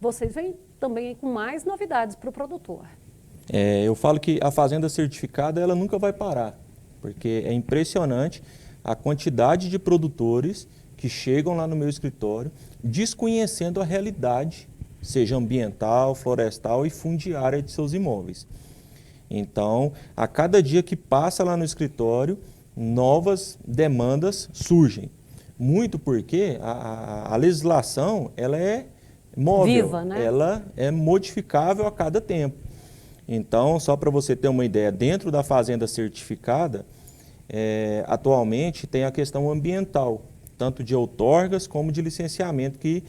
vocês vêm também com mais novidades para o produtor. Eu falo que a fazenda certificada ela nunca vai parar, porque é impressionante a quantidade de produtores que chegam lá no meu escritório desconhecendo a realidade, seja ambiental, florestal e fundiária de seus imóveis. Então, a cada dia que passa lá no escritório, novas demandas surgem. Muito porque a legislação ela é móvel, viva, né? Ela é modificável a cada tempo. Então, só para você ter uma ideia, dentro da fazenda certificada, atualmente tem a questão ambiental, tanto de outorgas como de licenciamento, que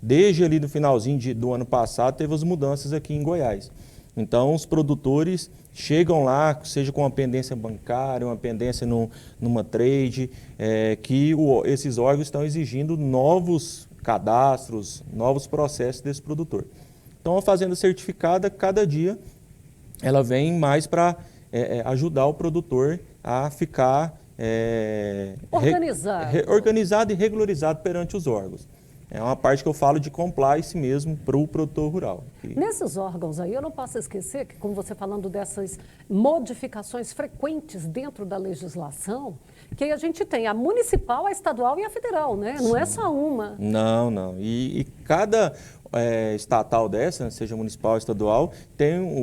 desde ali no finalzinho do ano passado teve as mudanças aqui em Goiás. Então, os produtores chegam lá, seja com uma pendência bancária, uma pendência numa trade, que esses órgãos estão exigindo novos cadastros, novos processos desse produtor. Então, a fazenda certificada, cada dia, ela vem mais para ajudar o produtor a ficar organizado e regularizado perante os órgãos. É uma parte que eu falo de compliance mesmo para o produtor rural. Nesses órgãos aí, eu não posso esquecer que, como você falando dessas modificações frequentes dentro da legislação, que a gente tem a municipal, a estadual e a federal, né? Não é só uma. Não. E cada estatal dessa, seja municipal, estadual,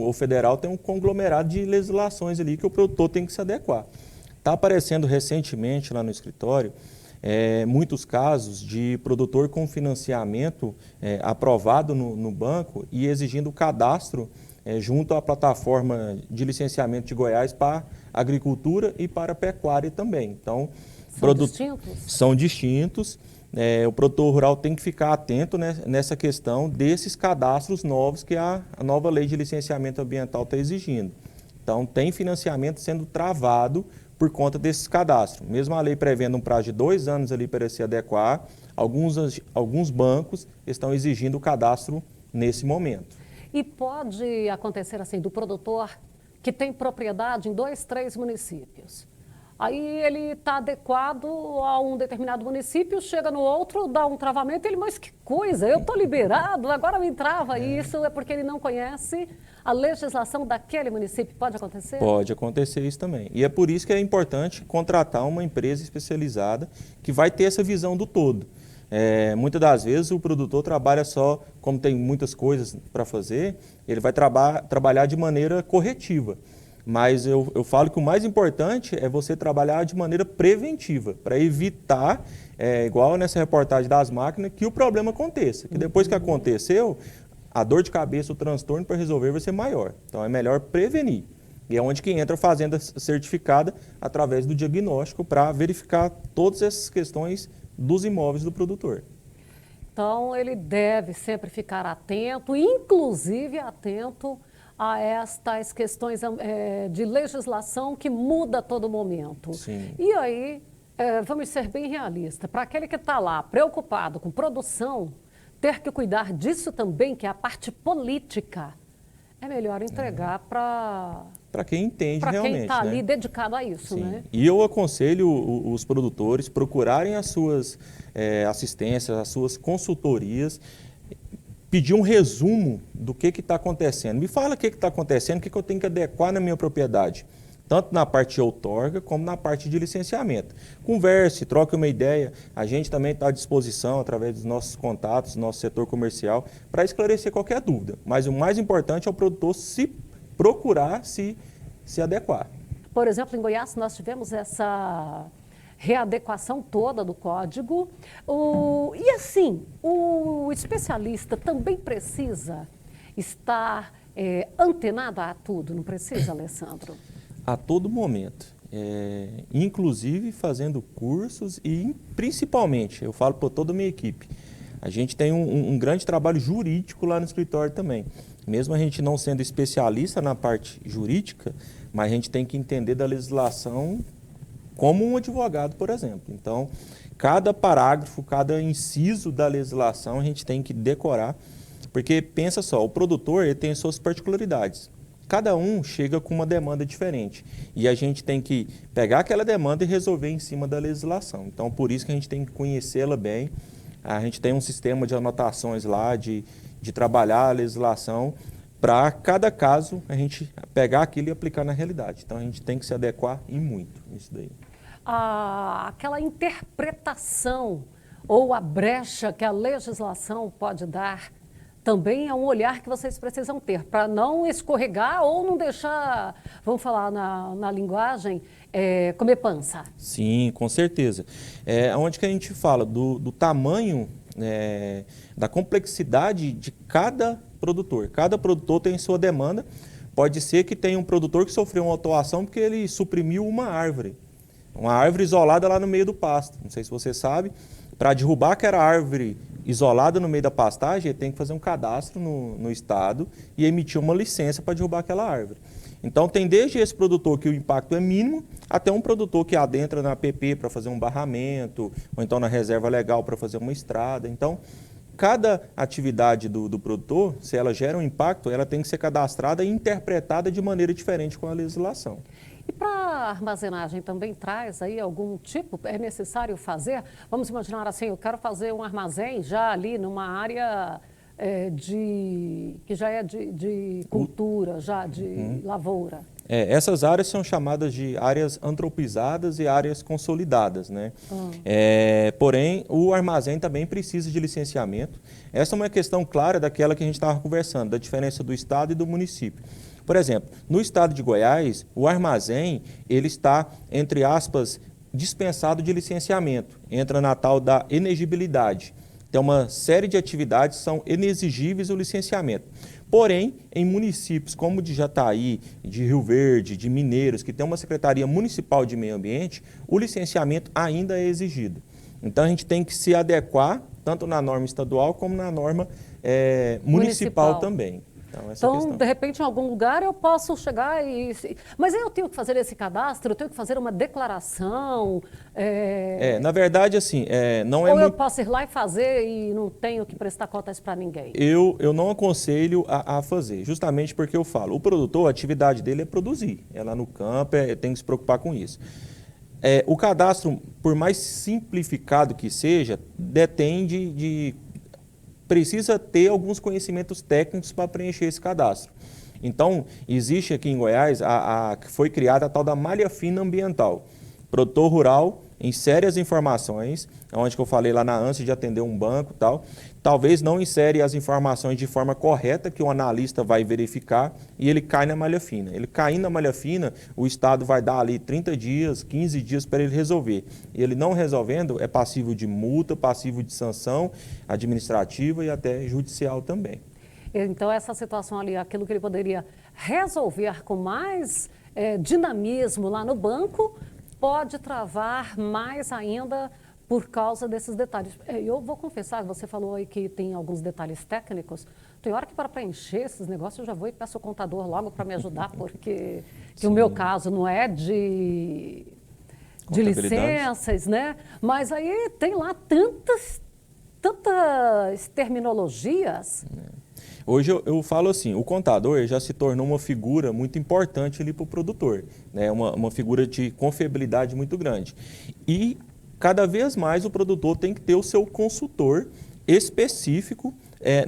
ou federal, tem um conglomerado de legislações ali que o produtor tem que se adequar. Está aparecendo recentemente lá no escritório muitos casos de produtor com financiamento aprovado no banco e exigindo o cadastro junto à plataforma de licenciamento de Goiás para agricultura e para pecuária também. Então, são distintos. O produtor rural tem que ficar atento nessa questão desses cadastros novos que a nova lei de licenciamento ambiental está exigindo. Então, tem financiamento sendo travado por conta desses cadastros. Mesmo a lei prevendo um prazo de 2 anos ali para se adequar, alguns bancos estão exigindo o cadastro nesse momento. E pode acontecer assim, do produtor que tem propriedade em 2, 3 municípios. Aí ele está adequado a um determinado município, chega no outro, dá um travamento, ele, mas que coisa, eu estou liberado, agora me trava. E isso é porque ele não conhece a legislação daquele município. Pode acontecer? Pode acontecer isso também. E é por isso que é importante contratar uma empresa especializada que vai ter essa visão do todo. Muitas das vezes o produtor trabalha só, como tem muitas coisas para fazer, ele vai trabalhar de maneira corretiva. Mas eu falo que o mais importante é você trabalhar de maneira preventiva, para evitar, igual nessa reportagem das máquinas, que o problema aconteça. Que depois que aconteceu, a dor de cabeça, o transtorno para resolver vai ser maior. Então é melhor prevenir. E é onde que entra a fazenda certificada através do diagnóstico para verificar todas essas questões dos imóveis do produtor. Então ele deve sempre ficar atento, inclusive atento a estas questões de legislação que muda a todo momento. Sim. E aí, vamos ser bem realistas, para aquele que está lá preocupado com produção, ter que cuidar disso também, que é a parte política, é melhor entregar para quem entende realmente. Para quem está ali dedicado a isso, Sim. né? E eu aconselho os produtores procurarem as suas assistências, as suas consultorias, pedir um resumo do que está acontecendo. Me fala o que está acontecendo, o que eu tenho que adequar na minha propriedade, tanto na parte de outorga como na parte de licenciamento. Converse, troque uma ideia. A gente também está à disposição, através dos nossos contatos, do nosso setor comercial, para esclarecer qualquer dúvida. Mas o mais importante é o produtor procurar se adequar. Por exemplo, em Goiás, nós tivemos essa readequação toda do código. E assim, o especialista também precisa estar antenado a tudo, não precisa, Alessandro? A todo momento. Inclusive fazendo cursos e principalmente, eu falo por toda a minha equipe, a gente tem um grande trabalho jurídico lá no escritório também. Mesmo a gente não sendo especialista na parte jurídica, mas a gente tem que entender da legislação como um advogado, por exemplo. Então, cada parágrafo, cada inciso da legislação a gente tem que decorar, porque pensa só, o produtor ele tem as suas particularidades. Cada um chega com uma demanda diferente e a gente tem que pegar aquela demanda e resolver em cima da legislação. Então, por isso que a gente tem que conhecê-la bem. A gente tem um sistema de anotações lá, de de trabalhar a legislação para cada caso a gente pegar aquilo e aplicar na realidade. Então a gente tem que se adequar e muito nisso daí. Aquela interpretação ou a brecha que a legislação pode dar também é um olhar que vocês precisam ter para não escorregar ou não deixar, vamos falar na linguagem, comer pança. Sim, com certeza. Onde que a gente fala do tamanho, da complexidade de cada produtor. Cada produtor tem sua demanda. Pode ser que tenha um produtor que sofreu uma autuação porque ele suprimiu uma árvore isolada lá no meio do pasto. Não sei se você sabe, para derrubar aquela árvore isolada no meio da pastagem, ele tem que fazer um cadastro no estado e emitir uma licença para derrubar aquela árvore. Então tem desde esse produtor que o impacto é mínimo, até um produtor que adentra na PP para fazer um barramento, ou então na reserva legal para fazer uma estrada. Então, cada atividade do produtor, se ela gera um impacto, ela tem que ser cadastrada e interpretada de maneira diferente com a legislação. E para a armazenagem também traz aí algum tipo, é necessário fazer? Vamos imaginar assim, eu quero fazer um armazém já ali numa área que já é de cultura, já de lavoura. Essas áreas são chamadas de áreas antropizadas e áreas consolidadas, né? Porém, o armazém também precisa de licenciamento. Essa é uma questão clara daquela que a gente estava conversando, da diferença do estado e do município. Por exemplo, no estado de Goiás, o armazém, ele está, entre aspas, dispensado de licenciamento. Entra na tal da inexigibilidade. Tem uma série de atividades que são inexigíveis o licenciamento. Porém, em municípios como de Jataí, de Rio Verde, de Mineiros, que tem uma Secretaria Municipal de Meio Ambiente, o licenciamento ainda é exigido. Então, a gente tem que se adequar, tanto na norma estadual como na norma municipal também. Então, de repente, em algum lugar eu posso chegar Mas eu tenho que fazer esse cadastro, eu tenho que fazer uma declaração... Na verdade, assim, não é Ou eu posso ir lá e fazer e não tenho que prestar contas para ninguém? Eu não aconselho a fazer, justamente porque eu falo, o produtor, a atividade dele é produzir, é lá no campo, tem que se preocupar com isso. O cadastro, por mais simplificado que seja, precisa ter alguns conhecimentos técnicos para preencher esse cadastro. Então, existe aqui em Goiás, que foi criada a tal da malha fina ambiental. Produtor rural insere as informações, onde que eu falei lá na ânsia de atender um banco e tal, talvez não insere as informações de forma correta, que o analista vai verificar, e ele cai na malha fina. Ele caindo na malha fina, o Estado vai dar ali 30 dias, 15 dias para ele resolver. E ele não resolvendo, é passível de multa, passível de sanção administrativa e até judicial também. Então, essa situação ali, aquilo que ele poderia resolver com mais dinamismo lá no banco, pode travar mais ainda por causa desses detalhes. Eu vou confessar, você falou aí que tem alguns detalhes técnicos. Tem hora que para preencher esses negócios eu já vou e peço o contador logo para me ajudar, porque o meu caso não é de licenças, né? Mas aí tem lá tantas terminologias. Hoje eu falo assim, o contador já se tornou uma figura muito importante ali para o produtor, né? Uma figura de confiabilidade muito grande. E cada vez mais o produtor tem que ter o seu consultor específico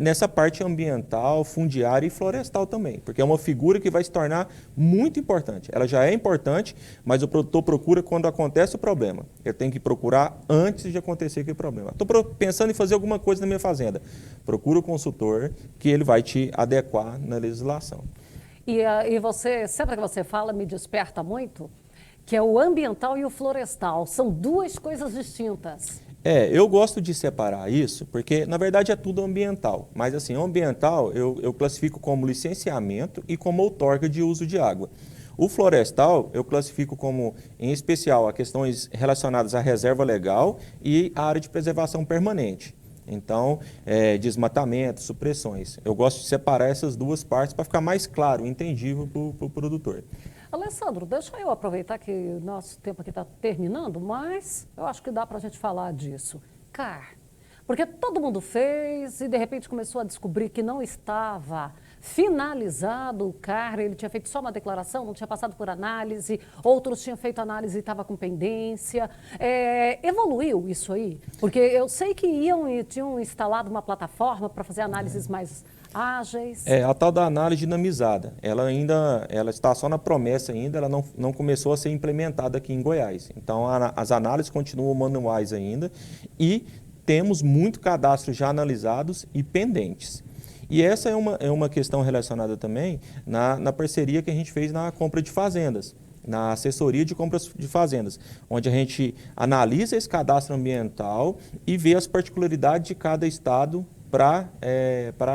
nessa parte ambiental, fundiária e florestal também, porque é uma figura que vai se tornar muito importante. Ela já é importante, mas o produtor procura quando acontece o problema. Ele tem que procurar antes de acontecer aquele problema. Estou pensando em fazer alguma coisa na minha fazenda. Procura o consultor que ele vai te adequar na legislação. E você, sempre que você fala, me desperta muito, que é o ambiental e o florestal. São duas coisas distintas. Eu gosto de separar isso, porque na verdade é tudo ambiental. Mas assim, o ambiental eu classifico como licenciamento e como outorga de uso de água. O florestal eu classifico como, em especial, a questões relacionadas à reserva legal e à área de preservação permanente. Então, desmatamento, supressões. Eu gosto de separar essas duas partes para ficar mais claro, entendível para o produtor. Alessandro, deixa eu aproveitar que o nosso tempo aqui está terminando, mas eu acho que dá para a gente falar disso. CAR, porque todo mundo fez e de repente começou a descobrir que não estava finalizado o CAR, ele tinha feito só uma declaração, não tinha passado por análise, outros tinham feito análise e estava com pendência. Evoluiu isso aí? Porque eu sei que tinham instalado uma plataforma para fazer análises mais ágeis. A tal da análise dinamizada, ela está só na promessa ainda, ela não começou a ser implementada aqui em Goiás. Então, as análises continuam manuais ainda e temos muito cadastros já analisados e pendentes. E essa é uma questão relacionada também na parceria que a gente fez na compra de fazendas, na assessoria de compras de fazendas, onde a gente analisa esse cadastro ambiental e vê as particularidades de cada estado para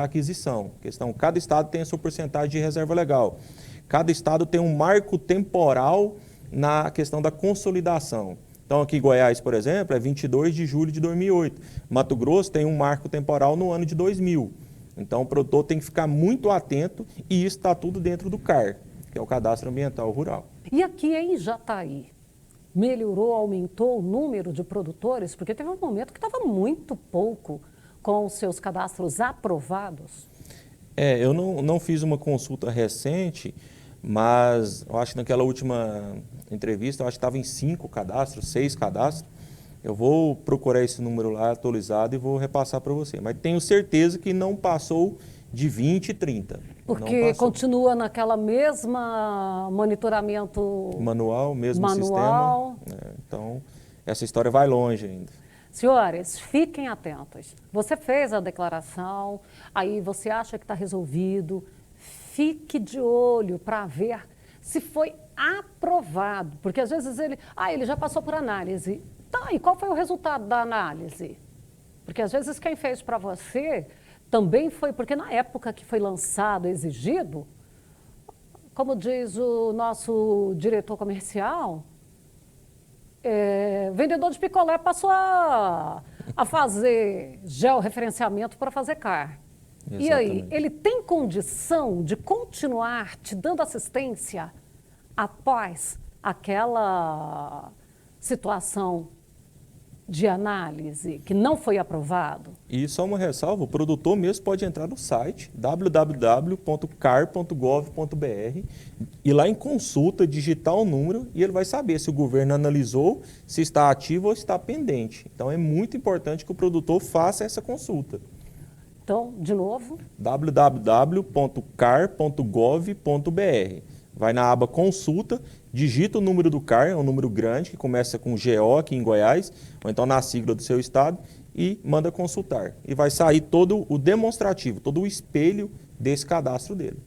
aquisição. Cada estado tem a sua porcentagem de reserva legal. Cada estado tem um marco temporal na questão da consolidação. Então, aqui em Goiás, por exemplo, é 22 de julho de 2008. Mato Grosso tem um marco temporal no ano de 2000. Então, o produtor tem que ficar muito atento e isso está tudo dentro do CAR, que é o Cadastro Ambiental Rural. E aqui em Jataí, melhorou, aumentou o número de produtores? Porque teve um momento que estava muito pouco com os seus cadastros aprovados. Eu não fiz uma consulta recente, mas eu acho que naquela última entrevista, eu acho que estava em 5 cadastros, 6 cadastros. Eu vou procurar esse número lá atualizado e vou repassar para você. Mas tenho certeza que não passou de 20 e 30. Porque continua naquela mesma monitoramento manual, mesmo manual. Sistema. Então, essa história vai longe ainda. Senhores, fiquem atentos. Você fez a declaração, aí você acha que está resolvido. Fique de olho para ver se foi aprovado. Porque às vezes ele já passou por análise. Tá, e qual foi o resultado da análise? Porque às vezes quem fez para você também foi, porque na época que foi lançado, exigido, como diz o nosso diretor comercial, vendedor de picolé passou a fazer georreferenciamento para fazer CAR. Exatamente. E aí, ele tem condição de continuar te dando assistência após aquela situação de análise que não foi aprovado? E só uma ressalva, o produtor mesmo pode entrar no site www.car.gov.br e lá em consulta digitar o número e ele vai saber se o governo analisou, se está ativo ou está pendente. Então é muito importante que o produtor faça essa consulta. Então, de novo? www.car.gov.br. Vai na aba consulta, digita o número do CAR, é um número grande, que começa com GO aqui em Goiás, ou então na sigla do seu estado, e manda consultar. E vai sair todo o demonstrativo, todo o espelho desse cadastro dele.